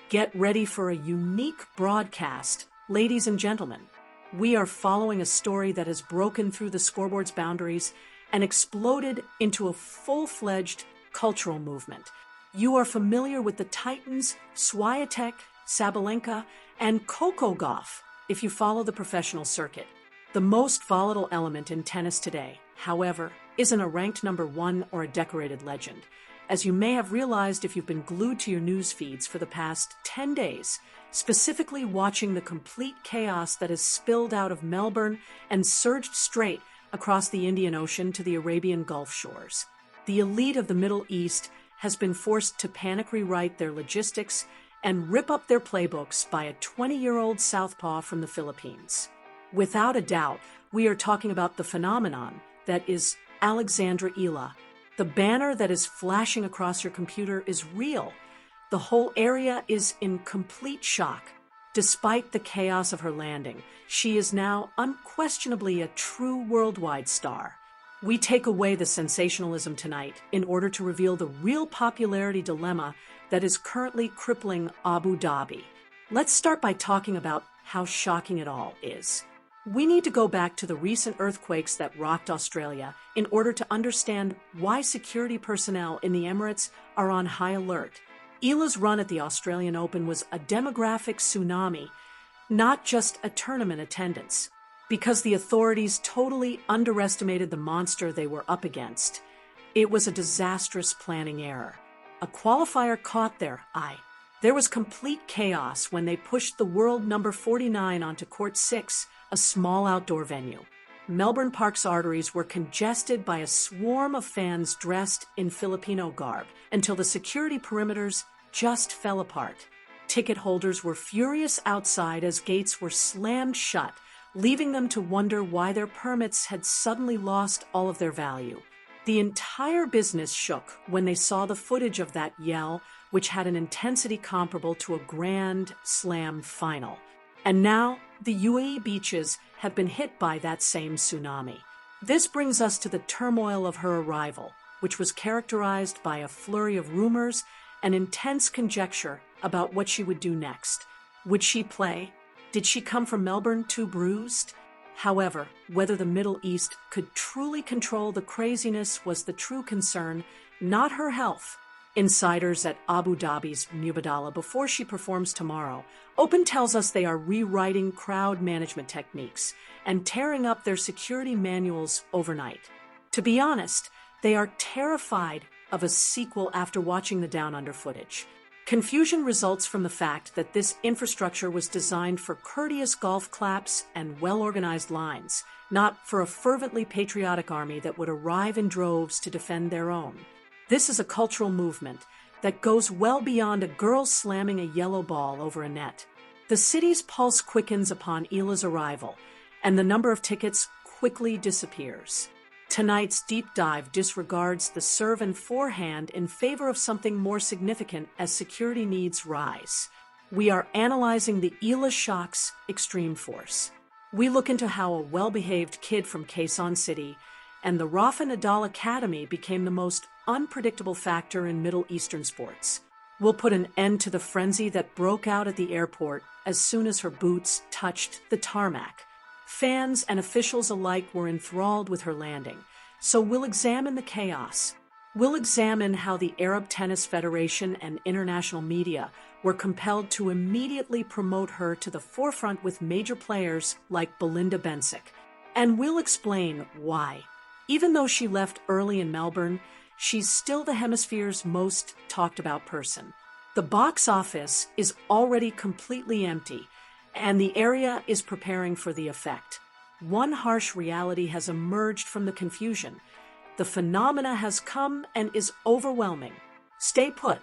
Get ready for a unique broadcast, ladies and gentlemen. We are following a story that has broken through the scoreboard's boundaries and exploded into a full-fledged cultural movement. You are familiar with the Titans, Swiatek, Sabalenka, and Coco Gauff if you follow the professional circuit. The most volatile element in tennis today, however, isn't a ranked number one or a decorated legend. As you may have realized if you've been glued to your news feeds for the past 10 days, specifically watching the complete chaos that has spilled out of Melbourne and surged straight across the Indian Ocean to the Arabian Gulf shores. The elite of the Middle East has been forced to panic rewrite their logistics and rip up their playbooks by a 20-year-old southpaw from the Philippines. Without a doubt, we are talking about the phenomenon that is Alex Eala. The banner that is flashing across your computer is real. The whole area is in complete shock. Despite the chaos of her landing, she is now unquestionably a true worldwide star. We take away the sensationalism tonight in order to reveal the real popularity dilemma that is currently crippling Abu Dhabi. Let's start by talking about how shocking it all is. We need to go back to the recent earthquakes that rocked Australia in order to understand why security personnel in the Emirates are on high alert. Eala's run at the Australian Open was a demographic tsunami, not just a tournament attendance. Because the authorities totally underestimated the monster they were up against, it was a disastrous planning error. A qualifier caught their eye. There was complete chaos when they pushed the world number 49 onto Court 6, a small outdoor venue. Melbourne Park's arteries were congested by a swarm of fans dressed in Filipino garb until the security perimeters just fell apart. Ticket holders were furious outside as gates were slammed shut, leaving them to wonder why their permits had suddenly lost all of their value. The entire business shook when they saw the footage of that yell, which had an intensity comparable to a Grand Slam final. And now, the UAE beaches have been hit by that same tsunami. This brings us to the turmoil of her arrival, which was characterized by a flurry of rumors and intense conjecture about what she would do next. Would she play? Did she come from Melbourne too bruised? However, whether the Middle East could truly control the craziness was the true concern, not her health. Insiders at Abu Dhabi's Mubadala before she performs tomorrow, Open tells us they are rewriting crowd management techniques and tearing up their security manuals overnight. To be honest, they are terrified of a sequel after watching the Down Under footage. Confusion results from the fact that this infrastructure was designed for courteous golf claps and well-organized lines, not for a fervently patriotic army that would arrive in droves to defend their own. This is a cultural movement that goes well beyond a girl slamming a yellow ball over a net. The city's pulse quickens upon Eala's arrival, and the number of tickets quickly disappears. Tonight's deep dive disregards the serve and forehand in favor of something more significant as security needs rise. We are analyzing the Eala shock's extreme force. We look into how a well-behaved kid from Quezon City and the Rafa Nadal Academy became the most unpredictable factor in Middle Eastern sports. We'll put an end to the frenzy that broke out at the airport as soon as her boots touched the tarmac. Fans and officials alike were enthralled with her landing, so we'll examine the chaos. We'll examine how the Arab Tennis Federation and international media were compelled to immediately promote her to the forefront with major players like Belinda Bencic. And we'll explain why. Even though she left early in Melbourne, she's still the hemisphere's most talked about person. The box office is already completely empty, and the area is preparing for the effect. One harsh reality has emerged from the confusion. The phenomena has come and is overwhelming. Stay put.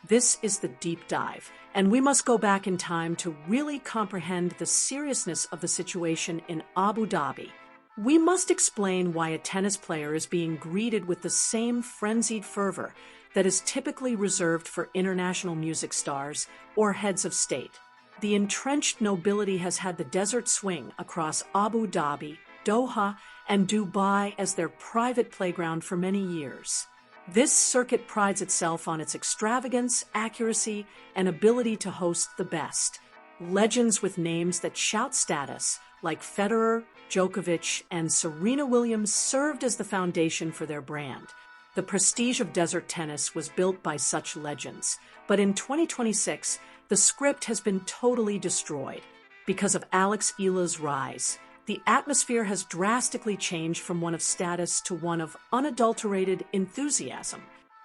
This is the deep dive, and we must go back in time to really comprehend the seriousness of the situation in Abu Dhabi. We must explain why a tennis player is being greeted with the same frenzied fervor that is typically reserved for international music stars or heads of state. The entrenched nobility has had the desert swing across Abu Dhabi, Doha, and Dubai as their private playground for many years. This circuit prides itself on its extravagance, accuracy, and ability to host the best. Legends with names that shout status, like Federer, Djokovic, and Serena Williams, served as the foundation for their brand. The prestige of desert tennis was built by such legends, but in 2026, the script has been totally destroyed. Because of Alex Eala's rise, the atmosphere has drastically changed from one of status to one of unadulterated enthusiasm.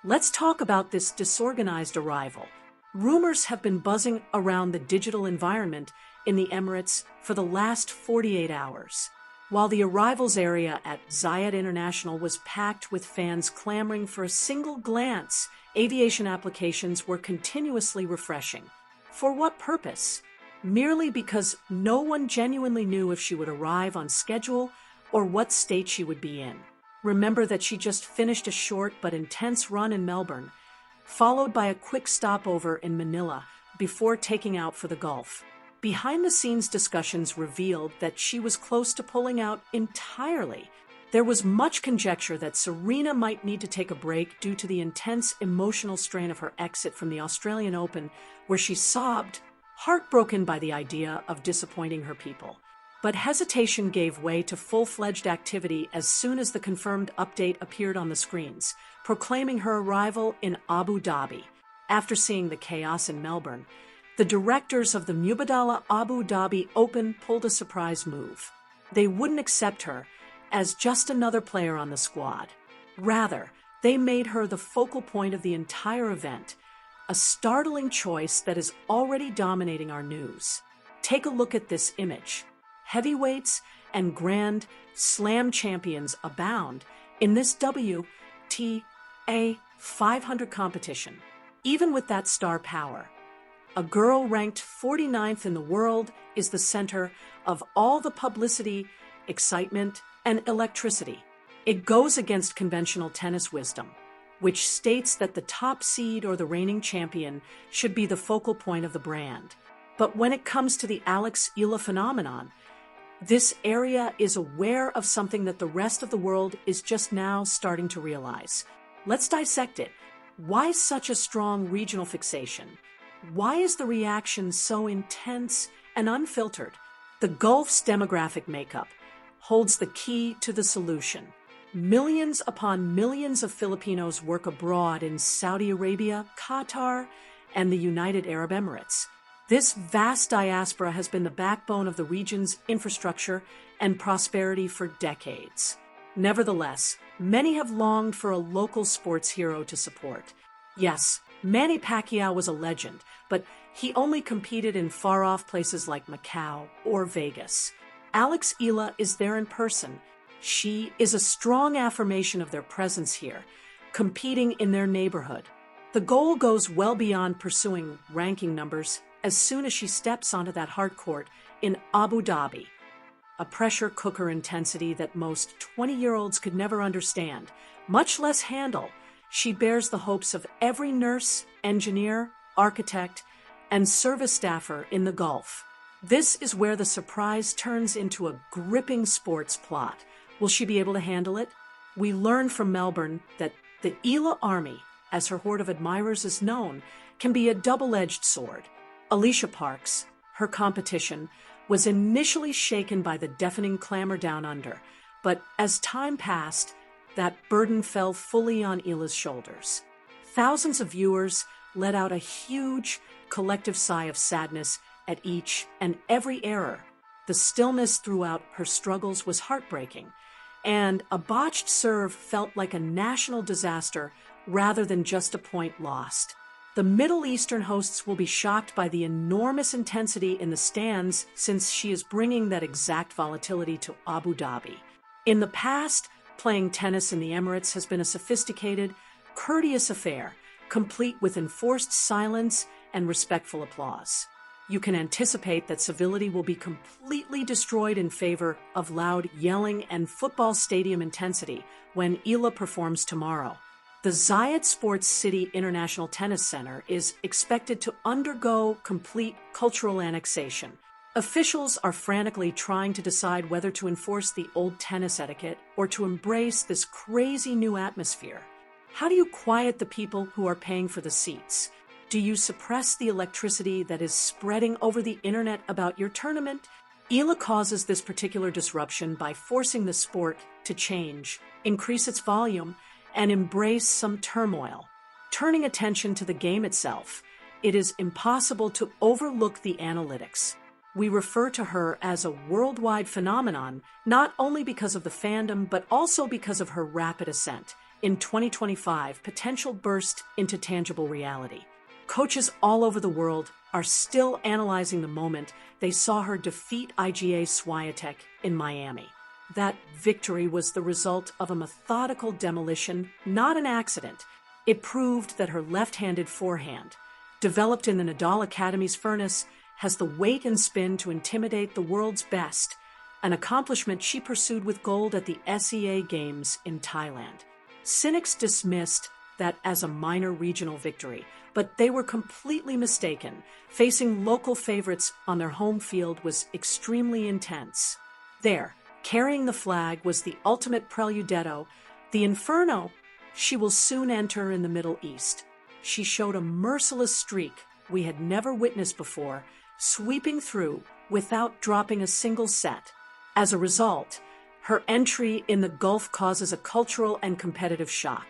Let's talk about this disorganized arrival. Rumors have been buzzing around the digital environment in the Emirates for the last 48 hours. While the arrivals area at Zayed International was packed with fans clamoring for a single glance, aviation applications were continuously refreshing. For what purpose? Merely because no one genuinely knew if she would arrive on schedule or what state she would be in. Remember that she just finished a short but intense run in Melbourne, followed by a quick stopover in Manila before taking out for the Gulf. Behind-the-scenes discussions revealed that she was close to pulling out entirely. There was much conjecture that Serena might need to take a break due to the intense emotional strain of her exit from the Australian Open, where she sobbed, heartbroken by the idea of disappointing her people. But hesitation gave way to full-fledged activity as soon as the confirmed update appeared on the screens, proclaiming her arrival in Abu Dhabi. After seeing the chaos in Melbourne, the directors of the Mubadala Abu Dhabi Open pulled a surprise move. They wouldn't accept her as just another player on the squad. Rather, they made her the focal point of the entire event, a startling choice that is already dominating our news. Take a look at this image. Heavyweights and Grand Slam champions abound in this WTA 500 competition. Even with that star power, a girl ranked 49th in the world is the center of all the publicity, excitement, and electricity. It goes against conventional tennis wisdom, which states that the top seed or the reigning champion should be the focal point of the brand. But when it comes to the Alex Eala phenomenon, this area is aware of something that the rest of the world is just now starting to realize. Let's dissect it. Why such a strong regional fixation? Why is the reaction so intense and unfiltered? The Gulf's demographic makeup holds the key to the solution. Millions upon millions of Filipinos work abroad in Saudi Arabia, Qatar, and the United Arab Emirates. This vast diaspora has been the backbone of the region's infrastructure and prosperity for decades. Nevertheless, many have longed for a local sports hero to support. Yes, Manny Pacquiao was a legend, but he only competed in far-off places like Macau or Vegas. Alex Eala is there in person. She is a strong affirmation of their presence here, competing in their neighborhood. The goal goes well beyond pursuing ranking numbers as soon as she steps onto that hard court in Abu Dhabi. A pressure cooker intensity that most 20-year-olds could never understand, much less handle. She bears the hopes of every nurse, engineer, architect, and service staffer in the Gulf. This is where the surprise turns into a gripping sports plot. Will she be able to handle it? We learn from Melbourne that the Eala Army, as her horde of admirers is known, can be a double-edged sword. Alicia Parks, her competition, was initially shaken by the deafening clamor down under, but as time passed, that burden fell fully on Eala's shoulders. Thousands of viewers let out a huge collective sigh of sadness at each and every error. The stillness throughout her struggles was heartbreaking, and a botched serve felt like a national disaster rather than just a point lost. The Middle Eastern hosts will be shocked by the enormous intensity in the stands since she is bringing that exact volatility to Abu Dhabi. In the past, playing tennis in the Emirates has been a sophisticated, courteous affair, complete with enforced silence and respectful applause. You can anticipate that civility will be completely destroyed in favor of loud yelling and football stadium intensity when Eala performs tomorrow. The Zayed Sports City International Tennis Center is expected to undergo complete cultural annexation. Officials are frantically trying to decide whether to enforce the old tennis etiquette or to embrace this crazy new atmosphere. How do you quiet the people who are paying for the seats? Do you suppress the electricity that is spreading over the internet about your tournament? Eala causes this particular disruption by forcing the sport to change, increase its volume, and embrace some turmoil. Turning attention to the game itself, it is impossible to overlook the analytics. We refer to her as a worldwide phenomenon, not only because of the fandom, but also because of her rapid ascent. In 2025, potential burst into tangible reality. Coaches all over the world are still analyzing the moment they saw her defeat IGA Swiatek in Miami. That victory was the result of a methodical demolition, not an accident. It proved that her left-handed forehand, developed in the Nadal Academy's furnace, has the weight and spin to intimidate the world's best, an accomplishment she pursued with gold at the SEA Games in Thailand. Cynics dismissed that as a minor regional victory, but they were completely mistaken. Facing local favorites on their home field was extremely intense. There, carrying the flag, was the ultimate preludetto, the inferno she will soon enter in the Middle East. She showed a merciless streak we had never witnessed before, sweeping through without dropping a single set. As a result, her entry in the Gulf causes a cultural and competitive shock.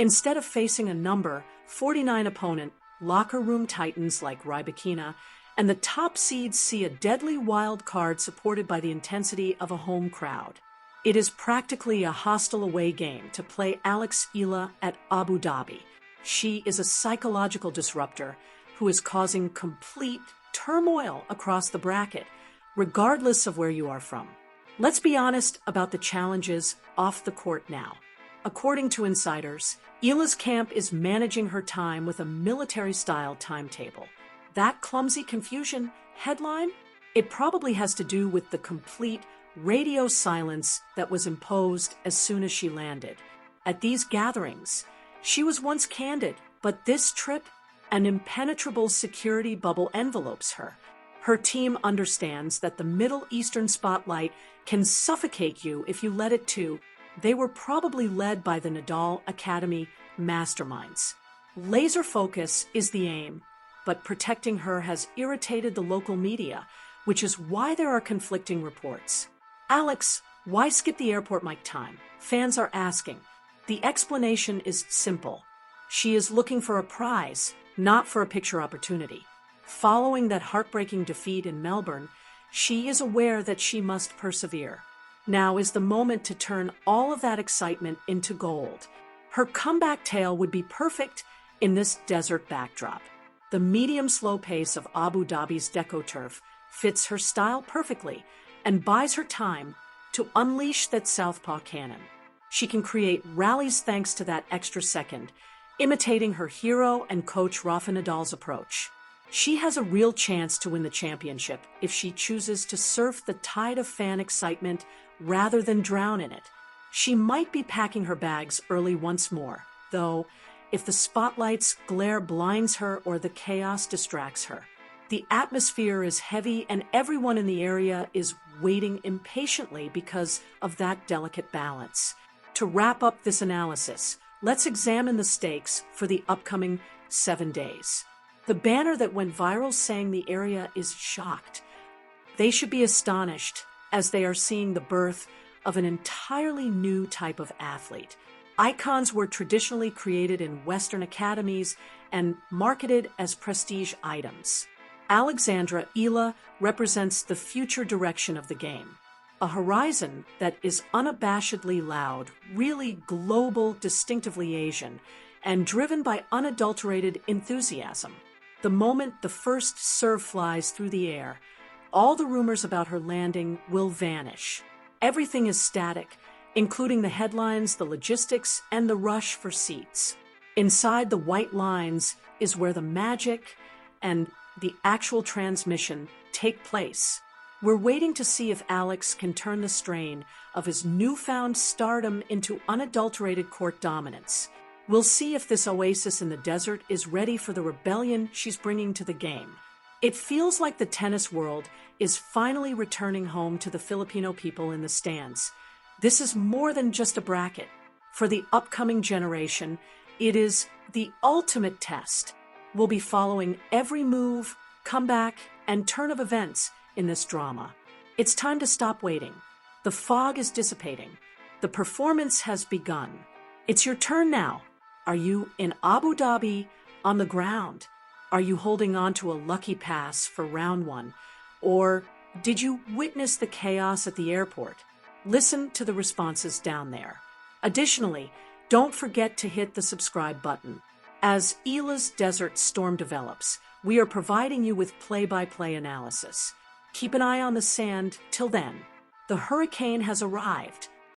Instead of facing a number 49 opponent, locker room titans like Rybakina, and the top seeds see a deadly wild card supported by the intensity of a home crowd. It is practically a hostile away game to play Alex Eala at Abu Dhabi. She is a psychological disruptor who is causing complete turmoil across the bracket, regardless of where you are from. Let's be honest about the challenges off the court now. According to insiders, Eala's camp is managing her time with a military-style timetable. That clumsy confusion headline? It probably has to do with the complete radio silence that was imposed as soon as she landed. At these gatherings, she was once candid, but this trip, an impenetrable security bubble envelopes her. Her team understands that the Middle Eastern spotlight can suffocate you if you let it to. They were probably led by the Nadal Academy masterminds. Laser focus is the aim, but protecting her has irritated the local media, which is why there are conflicting reports. Alex, why skip the airport mic time? Fans are asking. The explanation is simple. She is looking for a prize, not for a picture opportunity. Following that heartbreaking defeat in Melbourne, she is aware that she must persevere. Now is the moment to turn all of that excitement into gold. Her comeback tale would be perfect in this desert backdrop. The medium-slow pace of Abu Dhabi's DecoTurf fits her style perfectly and buys her time to unleash that southpaw cannon. She can create rallies thanks to that extra second, imitating her hero and coach Rafa Nadal's approach. She has a real chance to win the championship if she chooses to surf the tide of fan excitement rather than drown in it. She might be packing her bags early once more, though, if the spotlight's glare blinds her or the chaos distracts her. The atmosphere is heavy and everyone in the area is waiting impatiently because of that delicate balance. To wrap up this analysis, let's examine the stakes for the upcoming 7 days. The banner that went viral saying the area is shocked. They should be astonished as they are seeing the birth of an entirely new type of athlete. Icons were traditionally created in Western academies and marketed as prestige items. Alexandra Eala represents the future direction of the game. A horizon that is unabashedly loud, really global, distinctively Asian, and driven by unadulterated enthusiasm. The moment the first serve flies through the air, all the rumors about her landing will vanish. Everything is static, including the headlines, the logistics, and the rush for seats. Inside the white lines is where the magic and the actual transmission take place. We're waiting to see if Alex can turn the strain of his newfound stardom into unadulterated court dominance. We'll see if this oasis in the desert is ready for the rebellion she's bringing to the game. It feels like the tennis world is finally returning home to the Filipino people in the stands. This is more than just a bracket. For the upcoming generation, It is the ultimate test. We'll be following every move, comeback, and turn of events in this drama. It's time to stop waiting. The fog is dissipating. The performance has begun. It's your turn now. Are you in Abu Dhabi on the ground? Are you holding on to a lucky pass for round one? Or did you witness the chaos at the airport? Listen to the responses down there. Additionally, don't forget to hit the subscribe button. As Eala's Desert Storm develops, we are providing you with play-by-play analysis. Keep an eye on the sand till then. The hurricane has arrived.